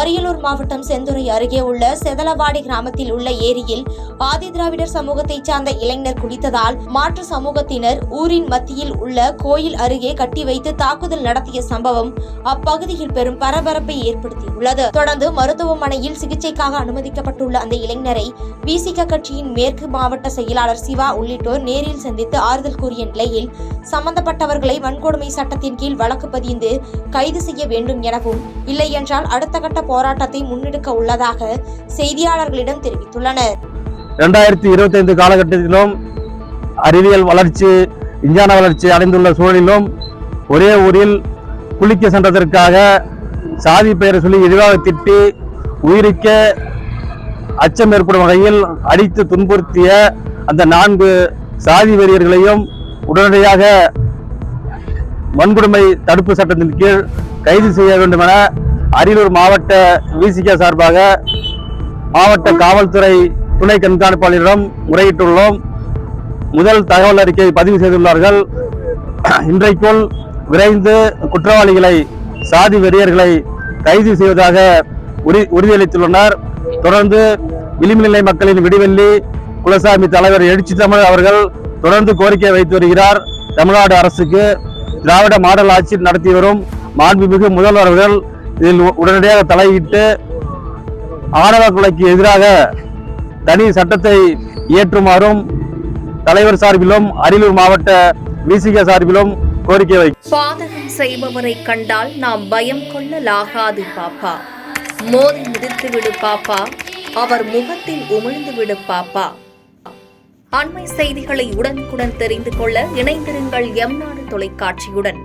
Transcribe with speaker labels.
Speaker 1: அரியலூர் மாவட்டம் செந்துறை அருகே உள்ள செதலவாடி கிராமத்தில் உள்ள ஏரியில் ஆதிதிராவிடர் சமூகத்தைச் சார்ந்த இளைஞர் குளித்ததால் மாற்று சமூகத்தினர் ஊரின் மத்தியில் உள்ள கோயில் அருகே கட்டி வைத்து தாக்குதல் நடத்திய சம்பவம் அப்பகுதியில் பெரும் பரபரப்பை ஏற்படுத்தியுள்ளது. தொடர்ந்து மருத்துவமனையில் சிகிச்சைக்காக அனுமதிக்கப்பட்டுள்ள அந்த இளைஞரை விசிக கட்சியின் மேற்கு மாவட்ட செயலாளர் சிவா உள்ளிட்டோர் நேரில் சந்தித்து ஆறுதல் கூறிய நிலையில் சம்பந்தப்பட்டவர்களை வன்கொடுமை சட்டத்தின் கீழ் வழக்கு பதிந்து கைது செய்ய வேண்டும் எனவும் இல்லை என்றால் அடுத்த கட்ட போராட்டத்தை முன்னெடுக்க உள்ளதாக செய்தியாளர்களிடம் தெரிவித்துள்ளனர்.
Speaker 2: 2025 காலகட்டத்திலும் அறிவியல் வளர்ச்சி, விஞ்ஞான வளர்ச்சி அடைந்துள்ள சூழலிலும் ஒரே ஊரில் குளிக்க சென்றதற்காக சாதி பெயரை சொல்லி இழிவாக திட்டி உயிரிக்க அச்சம் ஏற்படும் வகையில் அடித்து துன்புறுத்திய அந்த 4 சாதி வெறியர்களையும் உடனடியாக வன்கொடுமை தடுப்பு சட்டத்தின் கீழ் கைது செய்ய வேண்டும் என அரியலூர் மாவட்ட விசிக சார்பாக மாவட்ட காவல்துறை துணை கண்காணிப்பாளரிடம் முறையிட்டுள்ளோம். முதல் தகவல் அறிக்கை பதிவு செய்துள்ளார்கள். இன்றைக்குள் விரைந்து குற்றவாளிகளை, சாதி வெறியர்களை கைது செய்வதாக உறுதியளித்துள்ளனர். தொடர்ந்து விளிம்புநிலை மக்களின் விடிவெள்ளி குலசாமி தலைவர் எழுச்சி தமிழ் அவர்கள் தொடர்ந்து கோரிக்கை வைத்து வருகிறார். தமிழ்நாடு அரசுக்கு திராவிட மாடல் ஆட்சி நடத்தி வரும் மாண்புமிகு முதல்வர் அவர்கள் இதில் உடனடியாக தலையிட்டு ஆணவ கொலைக்கு எதிராக தனி சட்டத்தை இயற்றுமாறும் தலைவர் சார்பிலும் அரியலூர் மாவட்ட விசிக சார்பிலும் கோரிக்கை வைக்கும்.
Speaker 3: பாதகம் செய்பவரை கண்டால் நாம் பயம் கொள்ளலாகாது பாப்பா. மோதி மிதித்து விடு பாப்பா, அவர் முகத்தில் உமிழ்ந்து விடு பாப்பா. அண்மை செய்திகளை உடனுக்குடன் தெரிந்து கொள்ள இணைந்திருங்கள் எம் நாடு தொலைக்காட்சியுடன்.